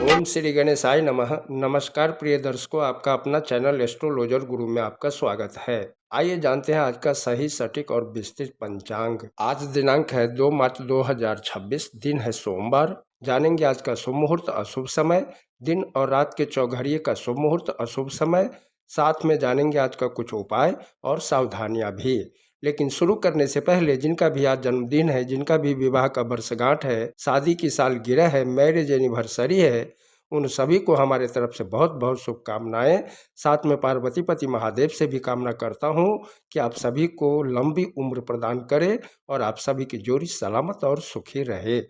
ओम श्री गणेशाय नमः। नमस्कार प्रिय दर्शकों, आपका अपना चैनल एस्ट्रोलॉजर गुरु में आपका स्वागत है। आइए जानते हैं आज का सही, सटीक और विस्तृत पंचांग। आज दिनांक है 2 मार्च 2026, दिन है सोमवार। जानेंगे आज का शुभ मुहूर्त, अशुभ समय, दिन और रात के चौघड़िए का शुभ मुहूर्त, अशुभ समय। साथ में जानेंगे आज का कुछ उपाय और सावधानियां भी। लेकिन शुरू करने से पहले जिनका भी आज जन्मदिन है, जिनका भी विवाह का वर्षगांठ है, शादी की सालगिरह है, मैरिज एनिवर्सरी है, उन सभी को हमारे तरफ से बहुत बहुत शुभकामनाएं। साथ में पार्वती पति महादेव से भी कामना करता हूं कि आप सभी को लंबी उम्र प्रदान करे और आप सभी की जोड़ी सलामत और सुखी रहे।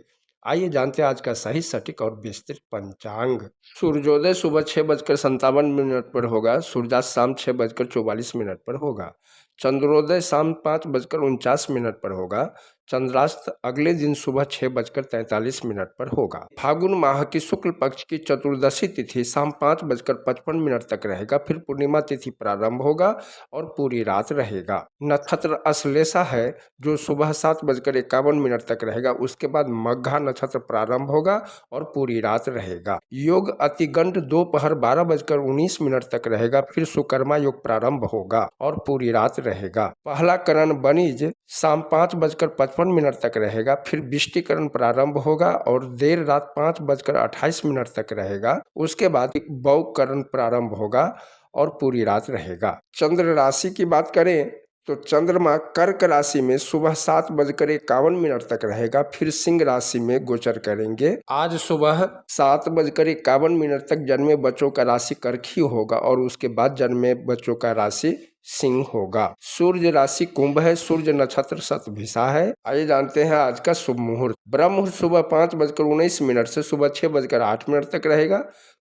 आइए जानते हैं आज का सही, सटीक और विस्तृत पंचांग। सूर्योदय सुबह 6:57 पर होगा। सूर्यास्त शाम 6:44 पर होगा। चंद्रोदय शाम 5:49 पर होगा। चंद्रास्त अगले दिन सुबह 6:43 पर होगा। फागुन माह की शुक्ल पक्ष की चतुर्दशी तिथि शाम 5:55 तक रहेगा। फिर पूर्णिमा तिथि प्रारंभ होगा और पूरी रात रहेगा। नक्षत्र अश्लेषा है जो सुबह 7:51 तक रहेगा। उसके बाद मघा नक्षत्र प्रारंभ होगा और पूरी रात रहेगा। योग अतिगंड दोपहर 12:19 तक रहेगा। फिर सुकर्मा योग प्रारंभ होगा और पूरी रात रहेगा। पहला करण बनीज शाम 5:55 तक रहेगा। फिर विष्टिकरण प्रारंभ होगा और देर रात 5:28 तक रहेगा। उसके बाद बौकरण प्रारंभ होगा और पूरी रात रहेगा। चंद्र राशि की बात करें तो चंद्रमा कर्क राशि में सुबह 7:51 तक रहेगा। फिर सिंह राशि में गोचर करेंगे। आज सुबह 7:51 तक जन्मे बच्चों का राशि कर्क ही होगा और उसके बाद जन्मे बच्चों का राशि सिंह होगा। सूर्य राशि कुंभ है। सूर्य नक्षत्र शतभिषा है। आइए जानते हैं आज का शुभ मुहूर्त। ब्रह्म मुहूर्त सुबह 5:19 से सुबह 6:08 तक रहेगा।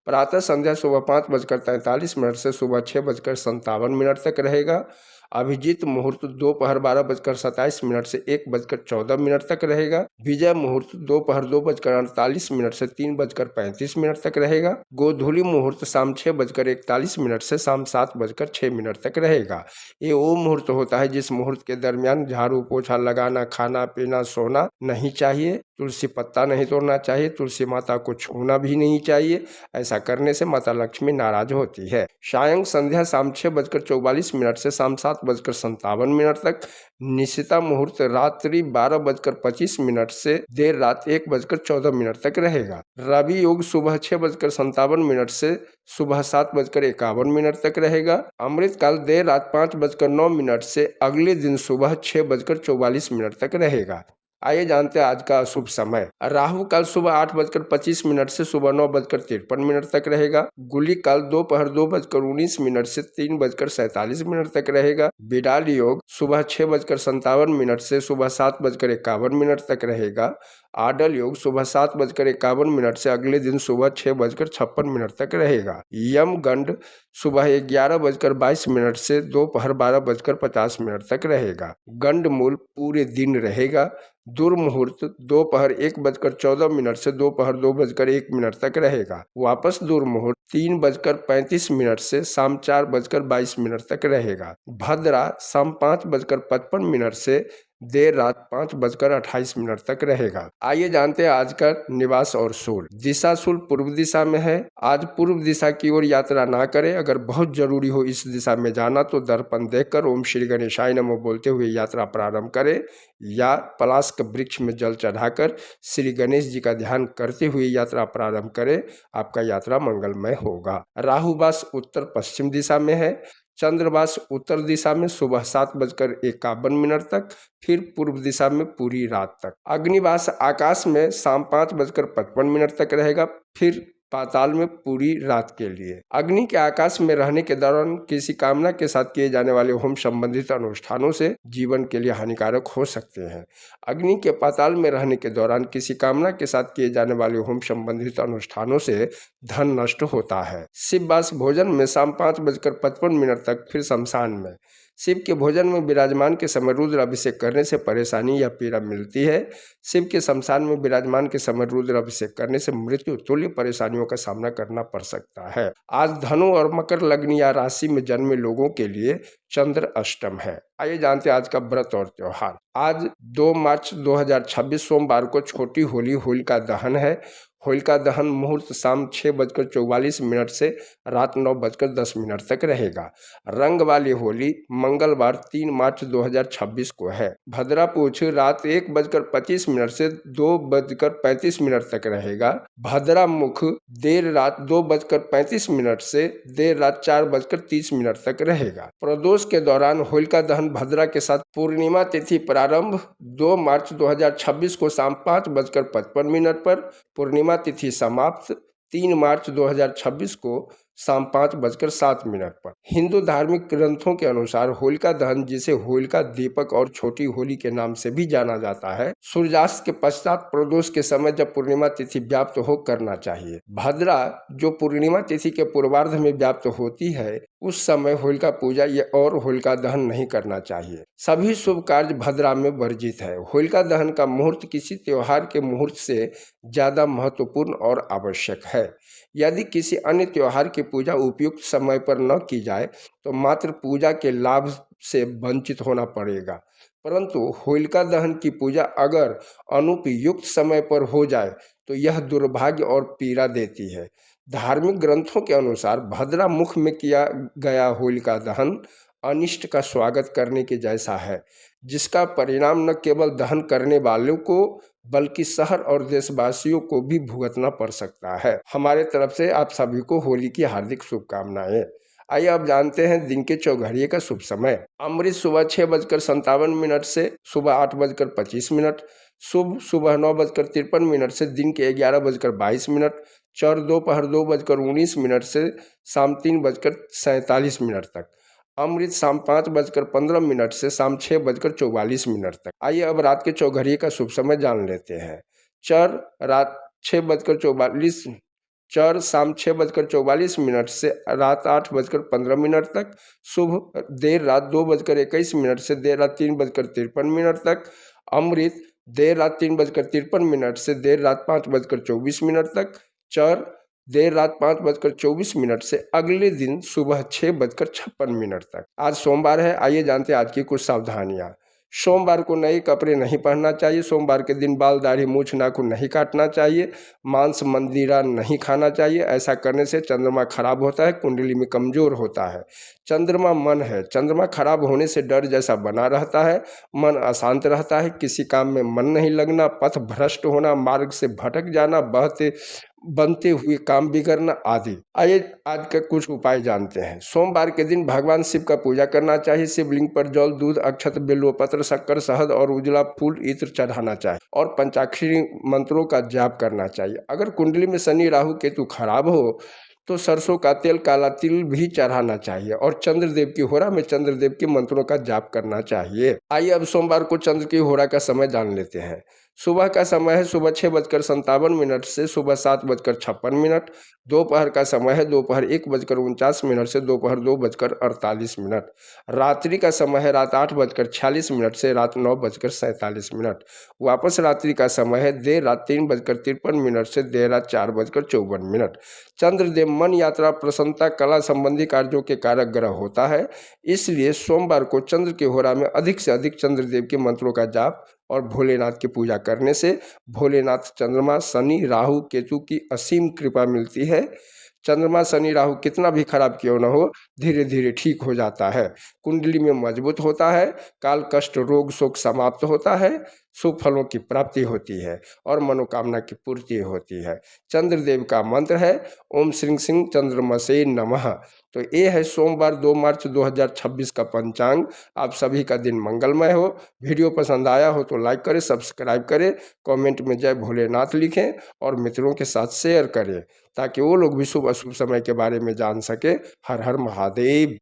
प्रातः संध्या सुबह 5:43 से सुबह 6:57 तक रहेगा। अभिजीत मुहूर्त दोपहर 12:27 से 1:14 तक रहेगा। विजय मुहूर्त दोपहर 2:48 से 3:35 तक रहेगा। गोधूली मुहूर्त शाम 6:41 से शाम 7:06 तक रहेगा। ये वो मुहूर्त होता है जिस मुहूर्त के दरमियान झाड़ू पोछा लगाना, खाना पीना, सोना नहीं चाहिए। तुलसी पत्ता नहीं तोड़ना चाहिए। तुलसी माता को छूना भी नहीं चाहिए। ऐसा करने से माता लक्ष्मी नाराज होती है। सायं संध्या शाम 6:44 से शाम 7:57 तक। निशिता मुहूर्त रात्रि 12:25 से देर रात 1:14 तक रहेगा। रवि योग सुबह 6:57 से सुबह 7:51 तक रहेगा। अमृत काल देर रात 5:09 से अगले दिन सुबह 6:44 तक रहेगा। आइए जानते हैं आज का अशुभ समय। राहु काल सुबह 8:25 से सुबह 9:53 तक रहेगा। गुली काल दोपहर 2:19 से 3:47 तक रहेगा। बिडाल योग सुबह 6:57 से सुबह 7:51 तक रहेगा। आडल योग सुबह 7:51 से अगले दिन सुबह 6:56 तक रहेगा। यम गंड सुबह 11:22 से दोपहर 12:50 तक रहेगा। गंड मूल पूरे दिन रहेगा। दुर्मुहूर्त दोपहर 1:14 से दोपहर 2:01 तक रहेगा। वापस दुर्मुहूर्त 3:35 से शाम 4:22 तक रहेगा। भद्रा शाम 5:55 से देर रात 5:28 तक रहेगा। आइए जानते हैं आज का निवास और शूल। दिशा शूल पूर्व दिशा में है। आज पूर्व दिशा की ओर यात्रा ना करें। अगर बहुत जरूरी हो इस दिशा में जाना तो दर्पण देखकर ओम श्री गणेशाय नमः बोलते हुए यात्रा प्रारंभ करें या पलाश के वृक्ष में जल चढ़ाकर श्री गणेश जी का ध्यान करते हुए यात्रा प्रारंभ करें। आपका यात्रा मंगलमय होगा। राहुवास उत्तर पश्चिम दिशा में है। चंद्रवास उत्तर दिशा में सुबह 7:51 तक। फिर पूर्व दिशा में पूरी रात तक। अग्निवास आकाश में शाम 5:55 तक रहेगा। फिर पाताल में पूरी रात के लिए। अग्नि के आकाश में रहने के दौरान किसी कामना के साथ किए जाने वाले होम संबंधित अनुष्ठानों से जीवन के लिए हानिकारक हो सकते हैं। अग्नि के पाताल में रहने के दौरान किसी कामना के साथ किए जाने वाले होम संबंधित अनुष्ठानों से धन नष्ट होता है। शिववास भोजन में शाम 5:55 तक। फिर शमशान में शिव के भोजन में विराजमान के समय रुद्र अभिषेक करने से परेशानी या पीड़ा मिलती है। शिव के शमशान में विराजमान के समय रुद्र अभिषेक करने से मृत्यु तुल्य परेशानियों का सामना करना पड़ सकता है। आज धनु और मकर लग्न या राशि में जन्मे लोगों के लिए चंद्र अष्टम है। आइए जानते हैं आज का व्रत और त्योहार। आज 2 मार्च 2026 सोमवार को छोटी होली, होलिका दहन है। होलिका दहन मुहूर्त शाम 6:44 से रात 9:10 तक रहेगा। रंग वाली होली मंगलवार 3 मार्च 2026 को है। भद्रा पूछ रात 1:25 से 2:35 तक रहेगा। भद्रा मुख देर रात 2:35 से देर रात 4:30 तक रहेगा। प्रदोष के दौरान होलिका दहन भद्रा के साथ पूर्णिमा तिथि प्रारंभ 2 मार्च 2026 को शाम 5:55 पर, पूर्णिमा तिथि समाप्त 3 मार्च 2026 को शाम 5:07 पर। हिंदू धार्मिक ग्रंथों के अनुसार होलिका दहन, जिसे होलिका दीपक और छोटी होली के नाम से भी जाना जाता है, सूर्यास्त के पश्चात प्रदोष के समय जब पूर्णिमा तिथि व्याप्त हो करना चाहिए। भद्रा जो पूर्णिमा तिथि के पूर्वार्ध में व्याप्त होती है, उस समय होलिका पूजा और होलिका दहन नहीं करना चाहिए। सभी शुभ कार्य भद्रा में वर्जित है। होलिका दहन का मुहूर्त किसी त्योहार के मुहूर्त से ज्यादा महत्वपूर्ण और आवश्यक है। यदि किसी अन्य त्योहार की पूजा उपयुक्त समय पर न की जाए तो मात्र पूजा के लाभ से वंचित होना पड़ेगा, परंतु होलिका दहन की पूजा अगर अनुपयुक्त समय पर हो जाए तो यह दुर्भाग्य और पीड़ा देती है। धार्मिक ग्रंथों के अनुसार भद्रा मुख में किया गया होलिका दहन अनिष्ट का स्वागत करने के जैसा है, जिसका परिणाम न केवल दहन करने वालों को बल्कि शहर और देशवासियों को भी भुगतना पड़ सकता है। हमारे तरफ से आप सभी को होली की हार्दिक शुभकामनाएं। आइए अब जानते हैं दिन के चौघड़िए का शुभ समय। अमृत सुबह 6:57 से सुबह 8:25, शुभ सुबह 9:53 से दिन के 11:22, चौर दोपहर 2:19 से शाम 3:47 तक, अमृत शाम 5:15 से शाम 6:44 तक। आइए अब रात के चौघड़िए का शुभ समय जान लेते हैं। चर रात 6:44, चर शाम 6:44 से रात 8:15 तक, शुभ देर रात 2:21 से देर रात 3:53 तक, अमृत देर रात 3:53 से देर रात 5:24 तक, चर देर रात 5:24 से अगले दिन सुबह 6:56 तक। आज सोमवार है। आइए जानते हैं आज की कुछ सावधानियां। सोमवार को नए कपड़े नहीं पहनना चाहिए। सोमवार के दिन बाल, दाढ़ी, मूछ, नाखून नहीं काटना चाहिए। मांस, मंदिरा नहीं खाना चाहिए। ऐसा करने से चंद्रमा खराब होता है, कुंडली में कमजोर होता है। चंद्रमा मन है, चंद्रमा खराब होने से डर जैसा बना रहता है, मन अशांत रहता है, किसी काम में मन नहीं लगना, पथ भ्रष्ट होना, मार्ग से भटक जाना, बनते हुए काम बिगड़ना आदि। आइए आज का कुछ उपाय जानते हैं। सोमवार के दिन भगवान शिव का पूजा करना चाहिए। शिवलिंग पर जल, दूध, अक्षत, बिल्वपत्र, शक्कर, शहद और उजला फूल, इत्र चढ़ाना चाहिए और पंचाक्षरी मंत्रों का जाप करना चाहिए। अगर कुंडली में शनि, राहु, केतु खराब हो तो सरसों का तेल, काला तिल भी चढ़ाना चाहिए और चंद्रदेव की होरा में चंद्रदेव के मंत्रों का जाप करना चाहिए। आइए अब सोमवार को चंद्र की होरा का समय जान लेते हैं। सुबह का समय है सुबह 6:57 से सुबह 7:56, दोपहर का समय है दोपहर 1:49 से दोपहर 2:48, रात्रि का समय है रात 8:46 से रात 9:47, वापस रात्रि का समय है देर रात 3:53 से देर रात 4:54। चंद्रदेव मन, यात्रा, प्रसन्नता, कला संबंधी कार्यों के कारक ग्रह होता है, इसलिए सोमवार को चंद्र के होरा में अधिक से अधिक चंद्रदेव के मंत्रों का जाप और भोलेनाथ की पूजा करने से भोलेनाथ, चंद्रमा, शनि, राहु, केतु की असीम कृपा मिलती है। चंद्रमा, शनि, राहु कितना भी खराब क्यों न हो, धीरे धीरे ठीक हो जाता है, कुंडली में मजबूत होता है, काल, कष्ट, रोग, शोक समाप्त होता है, शुभ फलों की प्राप्ति होती है और मनोकामना की पूर्ति होती है। चंद्रदेव का मंत्र है ओम श्रीं सिंह चंद्रमसे नमः। तो ये है सोमवार 2 मार्च 2026 का पंचांग। आप सभी का दिन मंगलमय हो। वीडियो पसंद आया हो तो लाइक करें, सब्सक्राइब करें, कमेंट में जय भोलेनाथ लिखें और मित्रों के साथ शेयर करें ताकि वो लोग भी शुभ अशुभ समय के बारे में जान सके। हर हर महादेव।